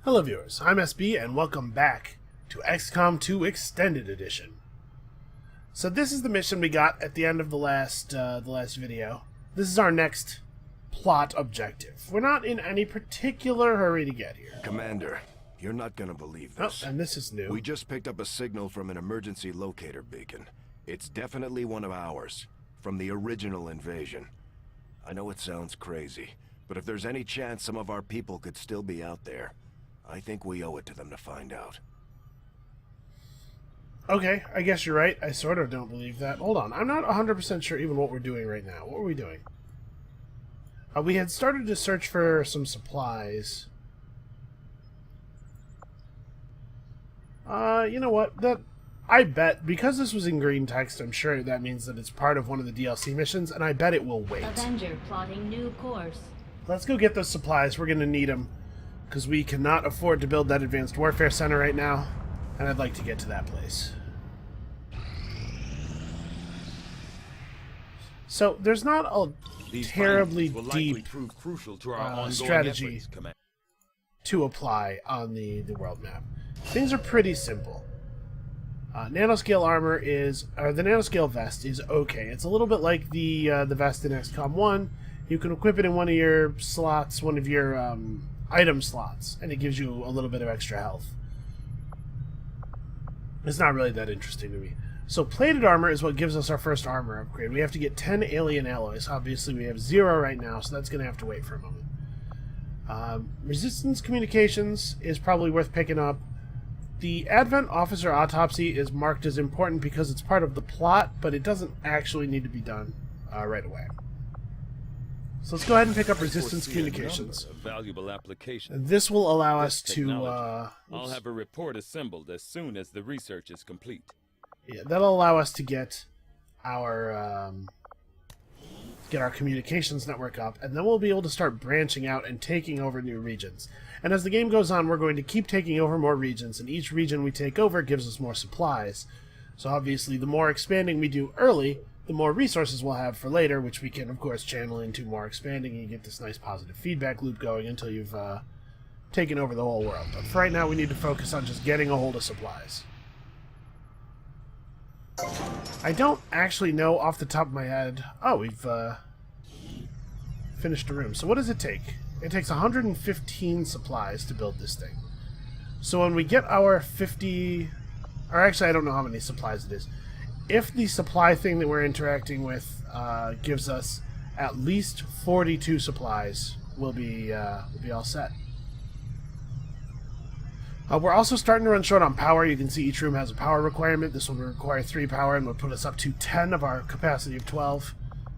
Hello viewers, I'm SB and welcome back to XCOM 2 Extended Edition. So this is the mission we got at the end of the last video. This is our next plot objective. We're not in any particular hurry to get here. Commander, you're not gonna believe this. Oh, and this is new. We just picked up a signal from an emergency locator beacon. It's definitely one of ours, from the original invasion. I know it sounds crazy, but if there's any chance some of our people could still be out there, I think we owe it to them to find out. Okay, I guess you're right. I sort of don't believe that. Hold on, I'm not 100% sure even what we're doing right now. What are we doing? We had started to search for some supplies. You know what? I bet, because this was in green text, I'm sure that means that it's part of one of the DLC missions, and I bet it will wait. Avenger plotting new course. Let's go get those supplies. We're going to need them, because we cannot afford to build that Advanced Warfare Center right now, and I'd like to get to that place. So, there's not a terribly deep strategy to apply on the world map. Things are pretty simple. Nanoscale armor is, or the nanoscale vest is okay. It's a little bit like the vest in XCOM 1. You can equip it in one of your slots, one of your item slots, and it gives you a little bit of extra health. It's not really that interesting to me. So plated armor is what gives us our first armor upgrade. We have to get 10 alien alloys. Obviously we have 0 right now, so that's going to have to wait for a moment. Resistance communications is probably worth picking up. The Advent Officer Autopsy is marked as important because it's part of the plot, but it doesn't actually need to be done right away. So let's go ahead and pick up Resistance Communications. Valuable application. And this will allow us to... I'll have a report assembled as soon as the research is complete. Yeah, that'll allow us to get our communications network up, and then we'll be able to start branching out and taking over new regions. And as the game goes on, we're going to keep taking over more regions, and each region we take over gives us more supplies. So obviously, the more expanding we do early, the more resources we'll have for later, which we can, of course, channel into more expanding, and you get this nice positive feedback loop going until you've taken over the whole world. But for right now, we need to focus on just getting a hold of supplies. I don't actually know off the top of my head... Oh, we've finished a room. So what does it take? It takes 115 supplies to build this thing. So when we get our 50... Or actually, I don't know how many supplies it is. If the supply thing that we're interacting with gives us at least 42 supplies, we'll be all set. We're also starting to run short on power. You can see each room has a power requirement. This one will require 3 power and will put us up to 10 of our capacity of 12.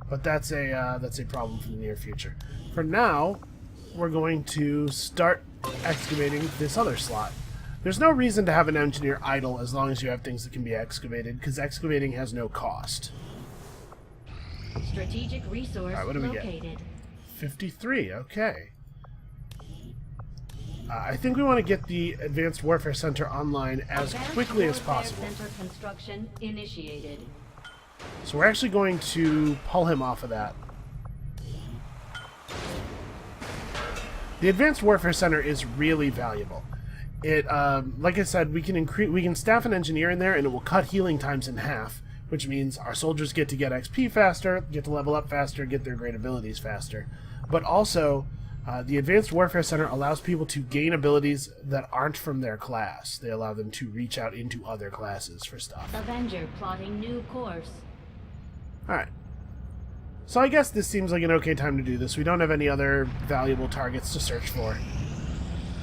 But that's a problem for the near future. For now, we're going to start excavating this other slot. There's no reason to have an engineer idle as long as you have things that can be excavated, because excavating has no cost. Strategic resource Alright, what do we located. get? 53, okay. I think we want to get the Advanced Warfare Center online as quickly as possible. Center construction initiated. So we're actually going to pull him off of that. The Advanced Warfare Center is really valuable. It, like I said, we can staff an engineer in there, and it will cut healing times in half, which means our soldiers get to get XP faster, get to level up faster, get their great abilities faster. But also, the Advanced Warfare Center allows people to gain abilities that aren't from their class. They allow them to reach out into other classes for stuff. Avenger plotting new course. Alright. So I guess this seems like an okay time to do this. We don't have any other valuable targets to search for.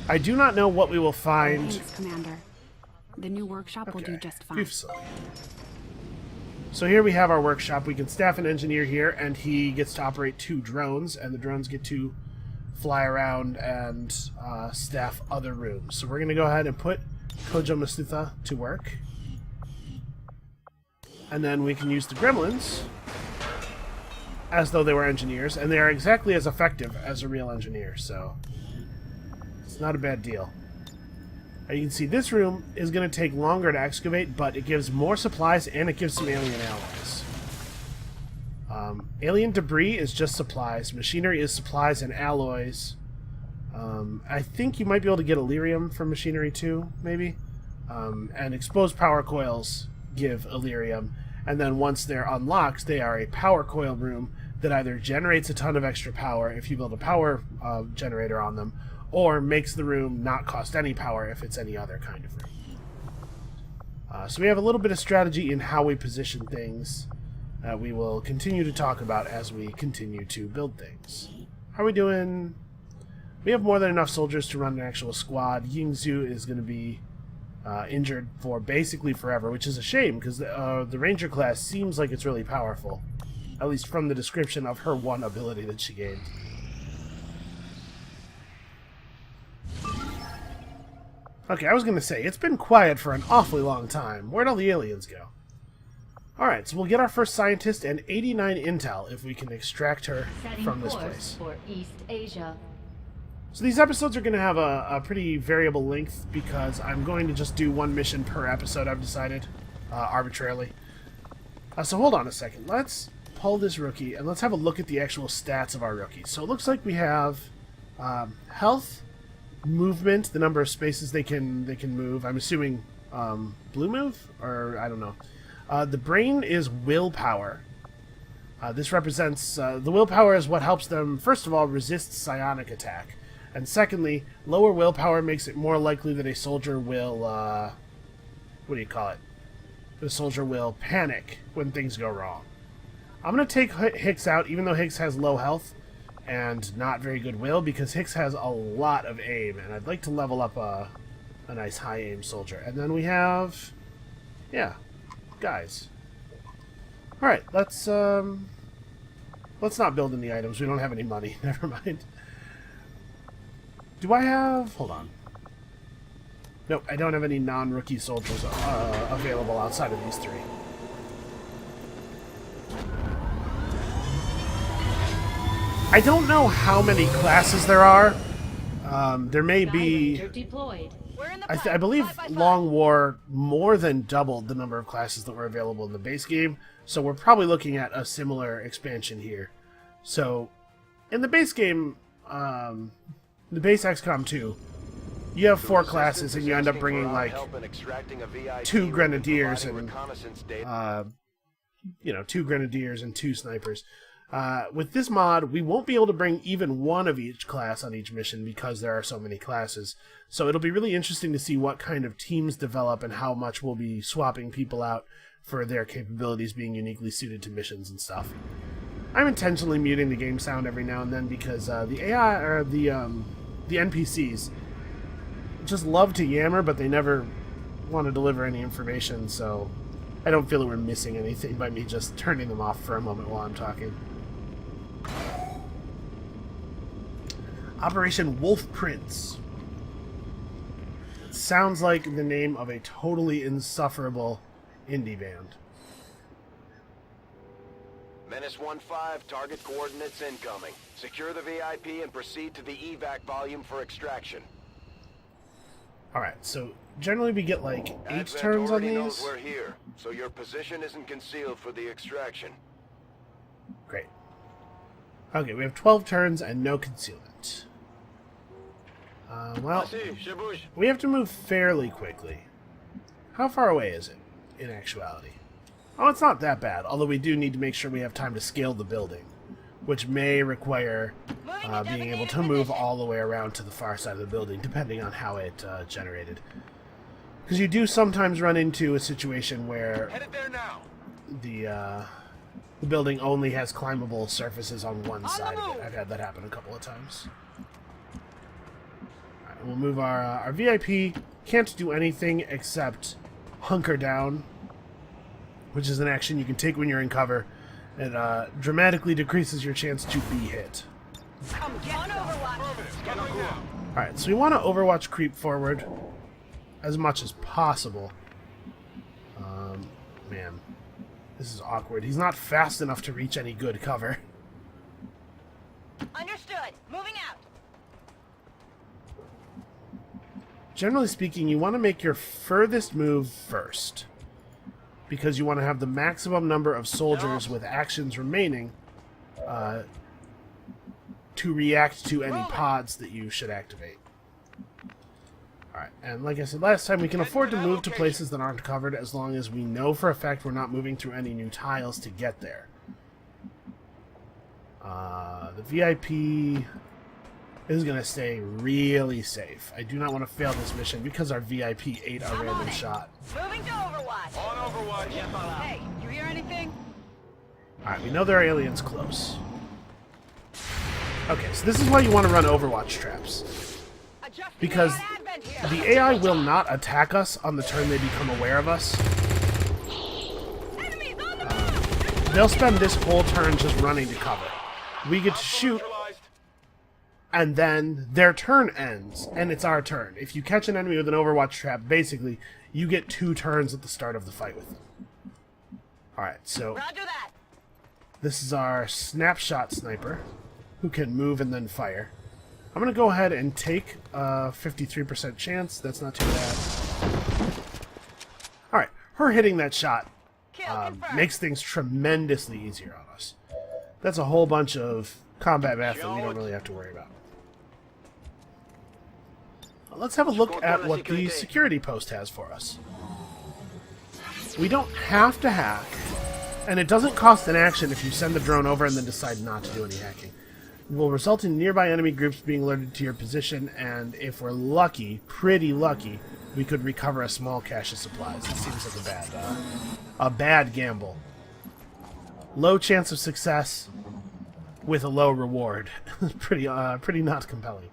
I do not know what we will find. Thanks, Commander. The new workshop will do just fine. New facility. So here we have our workshop. We can staff an engineer here, and he gets to operate 2 drones, and the drones get to fly around and staff other rooms. So we're going to go ahead and put Kojo Masutha to work. And then we can use the gremlins as though they were engineers, and they are exactly as effective as a real engineer, so it's not a bad deal. You can see this room is going to take longer to excavate, but it gives more supplies and it gives some alien alloys. Alien debris is just supplies. Machinery is supplies and alloys. I think you might be able to get Illyrium from Machinery 2, maybe. And exposed power coils give Illyrium, and then once they're unlocked, they are a power coil room that either generates a ton of extra power if you build a power generator on them, or makes the room not cost any power if it's any other kind of room. So we have a little bit of strategy in how we position things that we will continue to talk about as we continue to build things. How are we doing? We have more than enough soldiers to run an actual squad. Yingzhu is going to be injured for basically forever, which is a shame because the Ranger class seems like it's really powerful, at least from the description of her one ability that she gained. Okay, I was going to say, it's been quiet for an awfully long time. Where'd all the aliens go? Alright, so we'll get our first scientist and 89 intel if we can extract her from this place. For East Asia. So these episodes are going to have a pretty variable length because I'm going to just do one mission per episode, I've decided, arbitrarily. So hold on a second. Let's pull this rookie and let's have a look at the actual stats of our rookies. So it looks like we have health, movement, the number of spaces they can move. I'm assuming blue move, or I don't know. The brain is willpower. This represents the willpower is what helps them, first of all, resist psionic attack. And secondly, lower willpower makes it more likely that a soldier will, what do you call it? The soldier will panic when things go wrong. I'm going to take Hicks out, even though Hicks has low health and not very good will, because Hicks has a lot of aim, and I'd like to level up a nice high aim soldier. And then we have, yeah, guys. Alright, let's not build any items. We don't have any money. Never mind. Do I have... Hold on. Nope, I don't have any non-rookie soldiers available outside of these three. I don't know how many classes there are. There may be... I believe Long War more than doubled the number of classes that were available in the base game, so we're probably looking at a similar expansion here. So, in the base game... the base XCOM 2, you have 4 classes and you end up bringing like 2 grenadiers and 2 grenadiers and 2 snipers. With this mod, we won't be able to bring even one of each class on each mission because there are so many classes. So it'll be really interesting to see what kind of teams develop and how much we'll be swapping people out for their capabilities being uniquely suited to missions and stuff. I'm intentionally muting the game sound every now and then because the AI or the NPCs just love to yammer, but they never want to deliver any information, so I don't feel that we're missing anything by me just turning them off for a moment while I'm talking. Operation Wolf Prince. It sounds like the name of a totally insufferable indie band. Menace 1-5, target coordinates incoming. Secure the VIP and proceed to the evac volume for extraction. Alright, so generally we get like 8 turns on these. Knows we're here, so your position isn't concealed for the extraction. Great. Okay, we have 12 turns and no concealment. Well, we have to move fairly quickly. How far away is it, in actuality? Oh, it's not that bad, although we do need to make sure we have time to scale the building, which may require being able to move all the way around to the far side of the building, depending on how it generated. Because you do sometimes run into a situation where the building only has climbable surfaces on one side of it. I've had that happen a couple of times. Alright, we'll move our VIP. Can't do anything except hunker down, which is an action you can take when you're in cover. It dramatically decreases your chance to be hit. Alright, so we want to Overwatch creep forward as much as possible. Man, this is awkward. He's not fast enough to reach any good cover. Understood. Moving out. Generally speaking, you want to make your furthest move first, because you want to have the maximum number of soldiers with actions remaining to to react to any pods that you should activate. Alright, and like I said last time, we can afford to move to places that aren't covered as long as we know for a fact we're not moving through any new tiles to get there. The VIP is going to stay really safe. I do not want to fail this mission because our VIP ate a random shot. Moving to Overwatch. On Overwatch. Hey, you hear anything? Alright, we know there are aliens close. Okay, so this is why you want to run Overwatch traps. Because the AI will not attack us on the turn they become aware of us. They'll spend this whole turn just running to cover. We get to shoot, and then their turn ends, and it's our turn. If you catch an enemy with an Overwatch trap, basically, you get 2 turns at the start of the fight with them. Alright, so this is our snapshot sniper, who can move and then fire. I'm going to go ahead and take a 53% chance. That's not too bad. Alright, her hitting that shot makes things tremendously easier on us. That's a whole bunch of combat math that we don't really have to worry about. Let's have a look at what the security post has for us. We don't have to hack, and it doesn't cost an action if you send the drone over and then decide not to do any hacking. It will result in nearby enemy groups being alerted to your position, and if we're lucky, pretty lucky, we could recover a small cache of supplies. It seems like a bad gamble. Low chance of success with a low reward. pretty not compelling.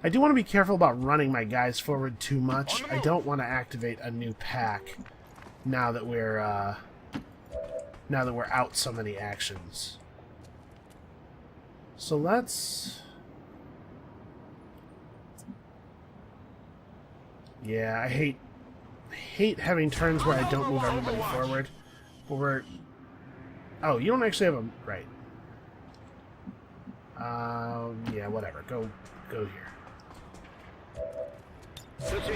I do want to be careful about running my guys forward too much. I don't want to activate a new pack now that we're out so many actions. So let's... Yeah, I hate having turns where I don't move everybody forward. But we're... Oh, you don't actually have a... Right. Yeah, whatever. Go here.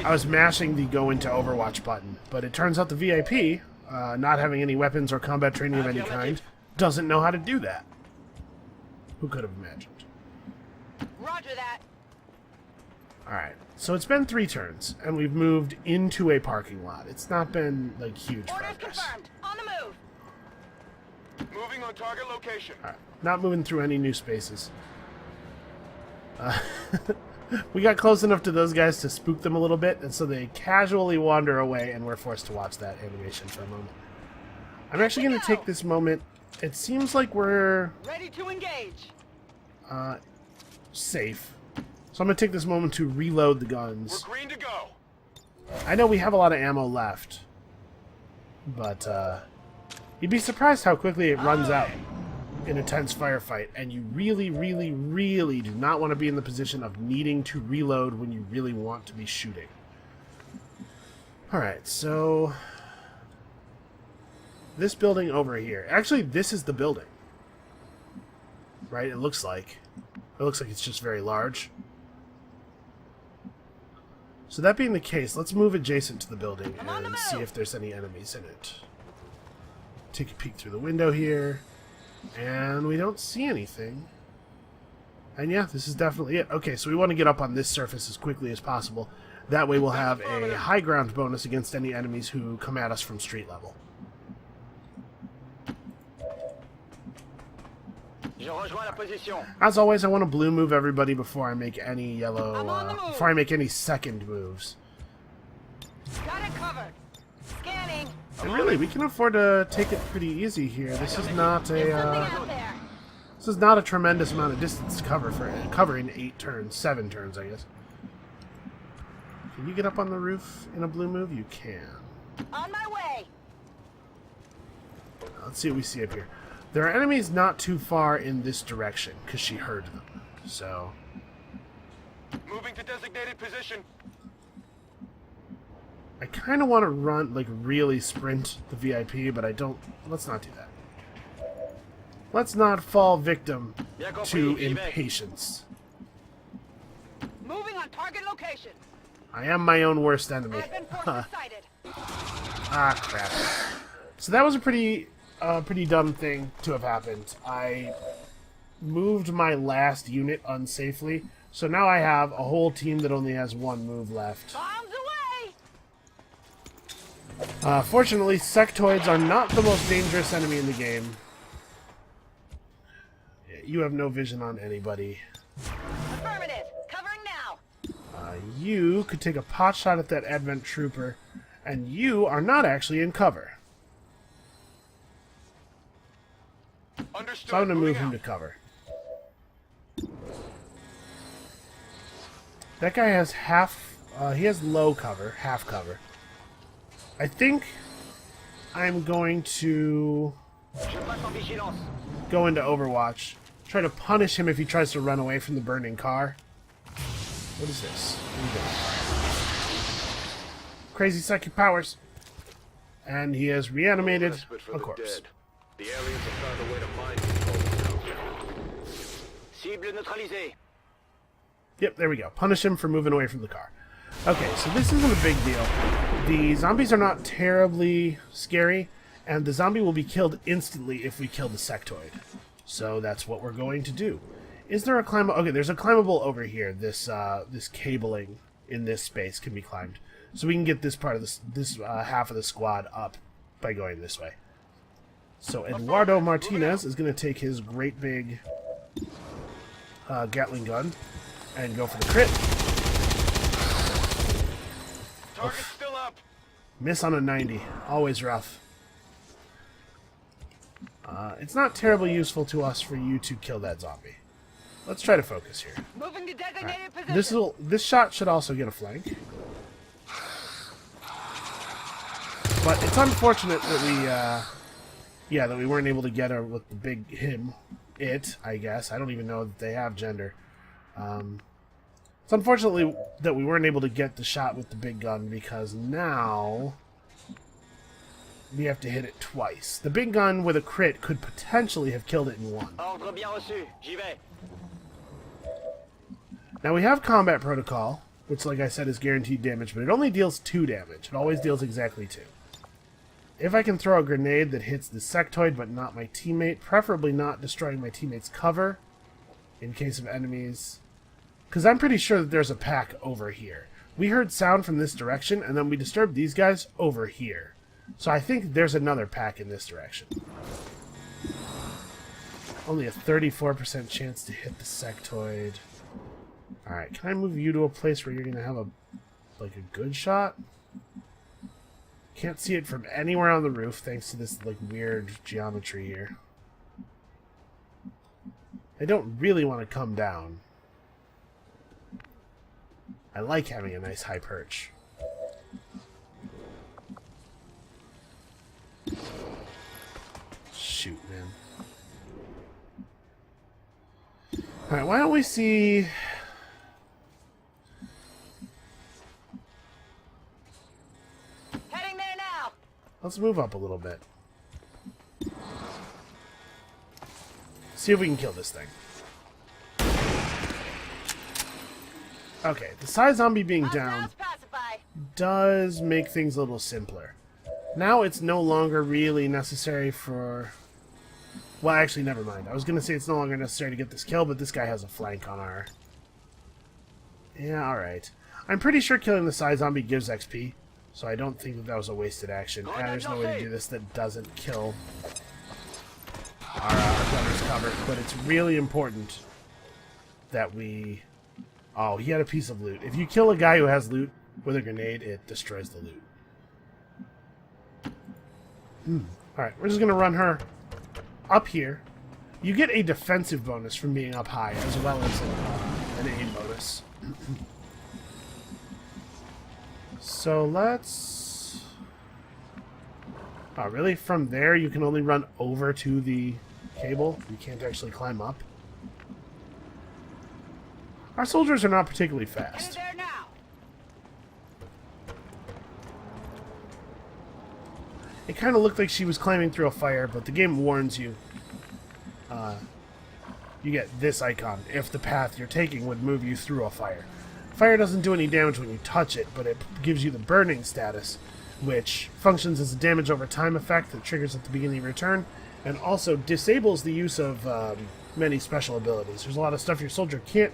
I was mashing the go into Overwatch button, but it turns out the VIP, not having any weapons or combat training of any kind, doesn't know how to do that. Who could have imagined? Roger that. Alright, so it's been 3 turns, and we've moved into a parking lot. It's not been, like, huge Orders progress. confirmed. On the move. Moving on target location. Alright, not moving through any new spaces. We got close enough to those guys to spook them a little bit, and so they casually wander away, and we're forced to watch that animation for a moment. I'm actually going to take this moment. It seems like we're... Ready to engage. Safe. So I'm going to take this moment to reload the guns. We're green to go. I know we have a lot of ammo left, but you'd be surprised how quickly it runs out in a tense firefight, and you really, really, really do not want to be in the position of needing to reload when you really want to be shooting. Alright, so... This building over here. Actually, this is the building. Right? It looks like. It looks like it's just very large. So that being the case, let's move adjacent to the building and see if there's any enemies in it. Take a peek through the window here. And we don't see anything. And yeah, this is definitely it. Okay, so we want to get up on this surface as quickly as possible. That way we'll have a high ground bonus against any enemies who come at us from street level. As always, I want to blue move everybody before I make any yellow, before I make any second moves. Got it covered. Scanning. And really, we can afford to take it pretty easy here. This is not a tremendous amount of distance to cover for covering 8 turns, 7 turns, I guess. Can you get up on the roof in a blue move? You can. On my way. Let's see what we see up here. There are enemies not too far in this direction, because she heard them. So... Moving to designated position. I kind of want to run, like, really sprint the VIP, but I don't... Let's not do that. Let's not fall victim to impatience. Moving on target location. I am my own worst enemy. Ah, crap. So that was a pretty dumb thing to have happened. I moved my last unit unsafely, so now I have a whole team that only has one move left. Bombs away! Fortunately, sectoids are not the most dangerous enemy in the game. You have no vision on anybody. Affirmative. Covering now. You could take a pot shot at that Advent Trooper, and you are not actually in cover. Understood. So I'm going to move Moving him to out. cover. That guy has he has low cover, half cover. I think I'm going to Je passe en vigilance. go into Overwatch. Try to punish him if he tries to run away from the burning car. What is this? What are you doing? Crazy psychic powers. And he has reanimated Respite for a the corpse. dead. The aliens have found a way to mind control now. Cible neutralisée. Yep, there we go. Punish him for moving away from the car. Okay, so this isn't a big deal. The zombies are not terribly scary, and the zombie will be killed instantly if we kill the sectoid. So that's what we're going to do. Is there a climb? Okay, there's a climbable over here. This cabling in this space can be climbed, so we can get this part of this half of the squad up by going this way. So Eduardo Martinez is going to take his great big Gatling gun and go for the crit. Target's still up. Miss on a 90. Always rough. It's not terribly useful to us for you to kill that zombie. Let's try to focus here. Moving to designated position. This shot should also get a flank. But it's unfortunate that we weren't able to get her with the big it, I guess. I don't even know that they have gender. It's unfortunately that we weren't able to get the shot with the big gun because now we have to hit it twice. The big gun with a crit could potentially have killed it in one. Ordre bien reçu. J'y vais. Now we have combat protocol, which like I said is guaranteed damage, but it only deals 2 damage. It always deals exactly 2. If I can throw a grenade that hits the sectoid but not my teammate, preferably not destroying my teammate's cover in case of enemies, because I'm pretty sure that there's a pack over here. We heard sound from this direction and then we disturbed these guys over here. So I think there's another pack in this direction. Only a 34% chance to hit the sectoid. Alright, can I move you to a place where you're going to have a good shot? Can't see it from anywhere on the roof thanks to this weird geometry here. I don't really want to come down. I like having a nice high perch. Shoot, man. Alright, why don't we see... Heading there now. Let's move up a little bit. See if we can kill this thing. Okay, the Psy Zombie being down Hostiles pacify. does make things a little simpler. Now it's no longer really necessary for... Well, actually, never mind. I was going to say it's no longer necessary to get this kill, but this guy has a flank on our... Yeah, alright. I'm pretty sure killing the Psy Zombie gives XP, so I don't think that was a wasted action. And there's no way to do this that doesn't kill our gunner's cover, but it's really important that we... Oh, he had a piece of loot. If you kill a guy who has loot with a grenade, it destroys the loot. Alright, we're just going to run her up here. You get a defensive bonus from being up high, as well as an aim bonus. So let's... Oh, really? From there, you can only run over to the cable? You can't actually climb up? Our soldiers are not particularly Headed fast. there now. It kind of looked like she was climbing through a fire, but the game warns you. You get this icon if the path you're taking would move you through a fire. Fire doesn't do any damage when you touch it, but it gives you the burning status, which functions as a damage over time effect that triggers at the beginning of your turn, and also disables the use of many special abilities. There's a lot of stuff your soldier can't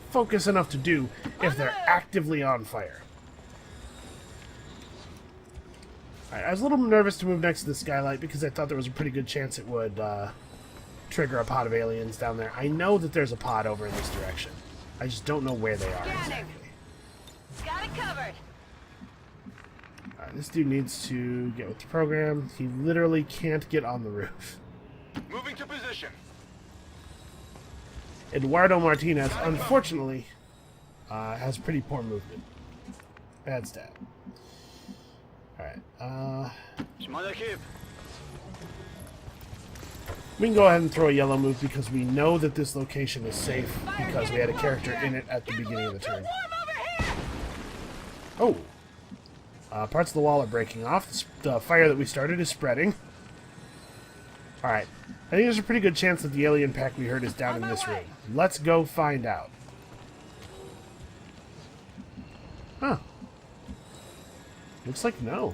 focus enough to do if they're actively on fire. Alright, I was a little nervous to move next to the skylight because I thought there was a pretty good chance it would trigger a pod of aliens down there. I know that there's a pod over in this direction. I just don't know where they are exactly. Got it covered. Alright, this dude needs to get with the program. He literally can't get on the roof. Moving to position. Eduardo Martinez, unfortunately, has pretty poor movement. Bad stat. Alright, Je m'en occupe. we can go ahead and throw a yellow move because we know that this location is safe because we had a character in it at the beginning of the turn. Oh! Parts of the wall are breaking off. The fire that we started is spreading. Alright. I think there's a pretty good chance that the alien pack we heard is down in this room. Let's go find out. Huh. Looks like no.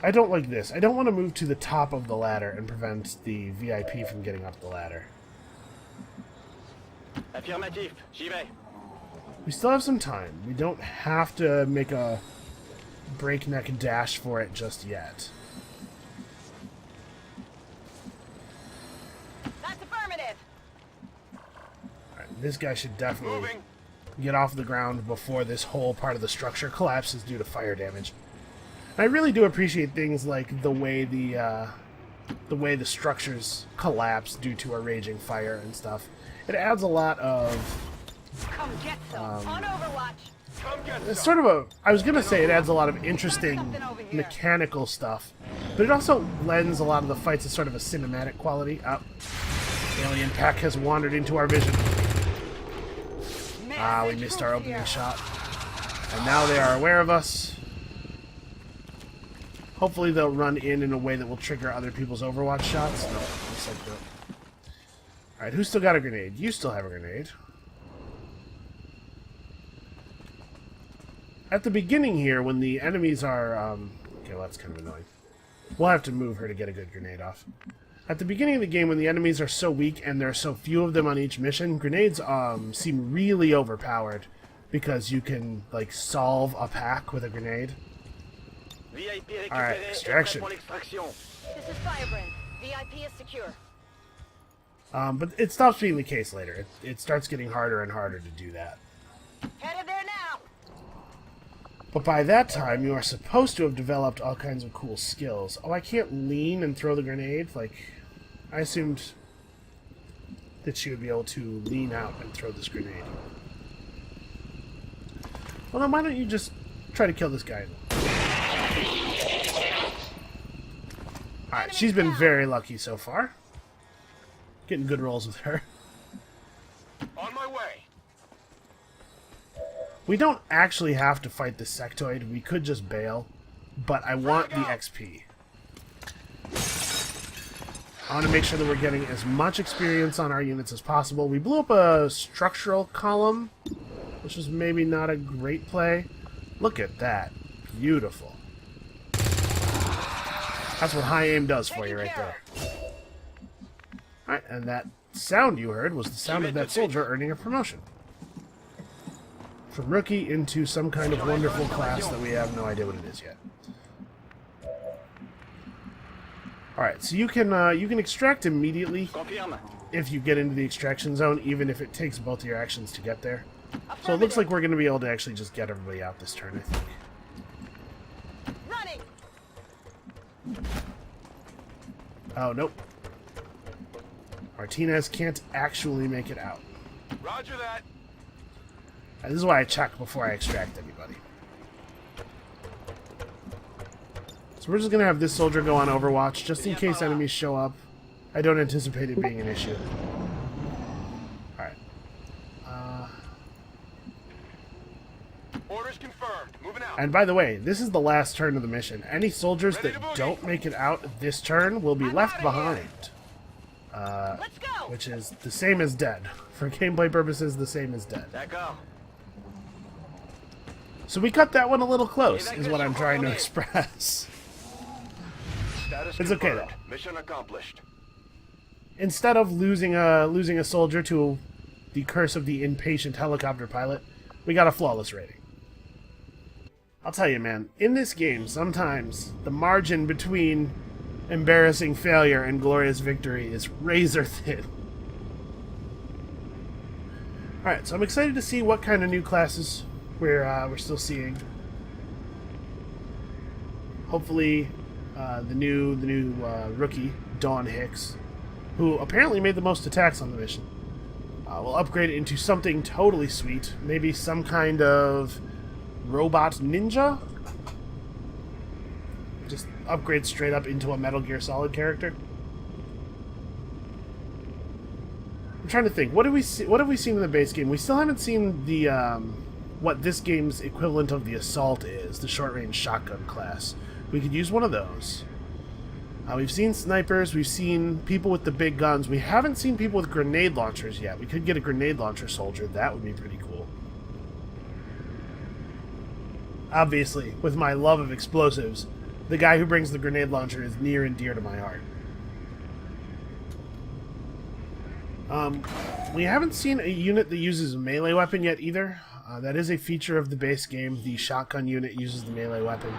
I don't like this. I don't want to move to the top of the ladder and prevent the VIP from getting up the ladder. Affirmatif, j'y vais. We still have some time. We don't have to make a breakneck dash for it just yet. That's affirmative. Alright, this guy should definitely Moving. get off the ground before this whole part of the structure collapses due to fire damage. I really do appreciate things like the way the structures collapse due to a raging fire and stuff. It adds a lot of Come get some. On Overwatch. Come get it's some. sort of a I was gonna say it adds a lot of interesting mechanical stuff, but it also lends a lot of the fights to sort of a cinematic quality. Alien pack has wandered into our vision. We missed our opening shot. And now they are aware of us. Hopefully they'll run in a way that will trigger other people's Overwatch shots. No, looks like that. Alright, who's still got a grenade? You still have a grenade. At the beginning here, when the enemies are... okay, well, that's kind of annoying. We'll have to move her to get a good grenade off. At the beginning of the game, when the enemies are so weak and there are so few of them on each mission, grenades seem really overpowered because you can, like, solve a pack with a grenade. Alright, extraction. This is Firebrand. VIP is secure. But it stops being the case later. It starts getting harder and harder to do that. Headed there now. But by that time, you are supposed to have developed all kinds of cool skills. Oh, I can't lean and throw the grenade? Like, I assumed that she would be able to lean out and throw this grenade. Well, then why don't you just try to kill this guy? Alright, she's been very lucky so far. Getting good rolls with her. On my way. We don't actually have to fight the sectoid. We could just bail. But I want the XP. I want to make sure that we're getting as much experience on our units as possible. We blew up a structural column, which was maybe not a great play. Look at that. Beautiful. That's what high aim does for you right there. Alright, and that sound you heard was the sound of that soldier earning a promotion. From rookie into some kind of wonderful class that we have no idea what it is yet. Alright, so you can extract immediately if you get into the extraction zone, even if it takes both of your actions to get there. So it looks like we're going to be able to actually just get everybody out this turn, I think. Running. Oh, nope. Martinez can't actually make it out. Roger that. This is why I check before I extract anybody. So we're just going to have this soldier go on Overwatch, just in case enemies show up. I don't anticipate it being an issue. Alright. Orders confirmed. Moving out. And by the way, this is the last turn of the mission. Any soldiers that don't make it out this turn will be left behind. Let's go. Which is the same as dead. For gameplay purposes, the same as dead. D'accord. So we cut that one a little close, is what I'm trying to express. It's okay though. Mission accomplished. Instead of losing a soldier to the curse of the impatient helicopter pilot, we got a flawless rating. I'll tell you, man, in this game, sometimes the margin between embarrassing failure and glorious victory is razor thin. Alright, so I'm excited to see what kind of new classes we're still seeing. Hopefully, the new rookie, Dawn Hicks, who apparently made the most attacks on the mission. We'll upgrade it into something totally sweet. Maybe some kind of robot ninja? Just upgrade straight up into a Metal Gear Solid character. I'm trying to think. What have we seen in the base game? We still haven't seen the what this game's equivalent of the assault is, the short-range shotgun class. We could use one of those. We've seen snipers, we've seen people with the big guns. We haven't seen people with grenade launchers yet. We could get a grenade launcher soldier. That would be pretty cool. Obviously, with my love of explosives, the guy who brings the grenade launcher is near and dear to my heart. We haven't seen a unit that uses a melee weapon yet either. That is a feature of the base game. The shotgun unit uses the melee weapon.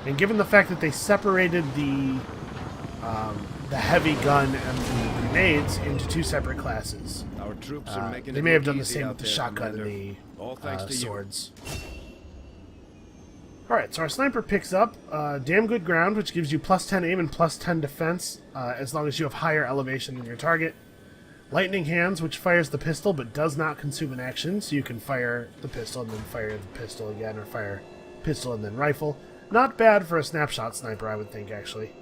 And given the fact that they separated the heavy gun and the grenades into two separate classes, Our troops are making they it may have look done the easy same out with the there, shotgun Commander. and All the thanks to you. swords. Alright, so our sniper picks up damn good ground, which gives you plus 10 aim and plus 10 defense, as long as you have higher elevation than your target. Lightning hands, which fires the pistol but does not consume an action, so you can fire the pistol and then fire the pistol again, or fire pistol and then rifle. Not bad for a snapshot sniper, I would think, actually.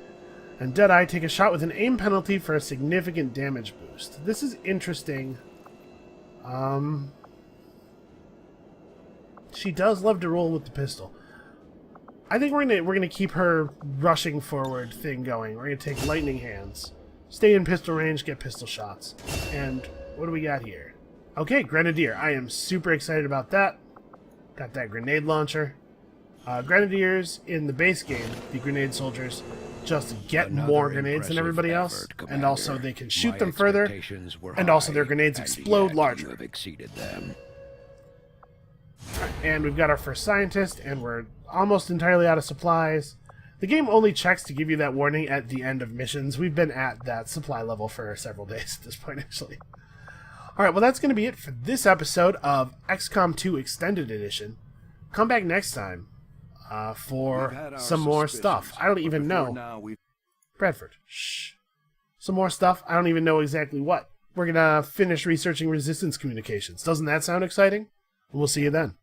And Deadeye, take a shot with an aim penalty for a significant damage boost. This is interesting. She does love to roll with the pistol. I think we're gonna keep her rushing forward thing going. We're gonna take lightning hands, stay in pistol range, get pistol shots. And what do we got here? Okay, Grenadier. I am super excited about that. Got that grenade launcher. Grenadiers in the base game, the grenade soldiers, just get more grenades than everybody else, and also they can shoot them further, and also their grenades explode larger. have exceeded them. And we've got our first scientist, and we're almost entirely out of supplies. The game only checks to give you that warning at the end of missions. We've been at that supply level for several days at this point, actually. Alright, well that's going to be it for this episode of XCOM 2 Extended Edition. Come back next time for some more stuff. I don't even know. Bradford, shh. Some more stuff. I don't even know exactly what. We're going to finish researching resistance communications. Doesn't that sound exciting? We'll see you then.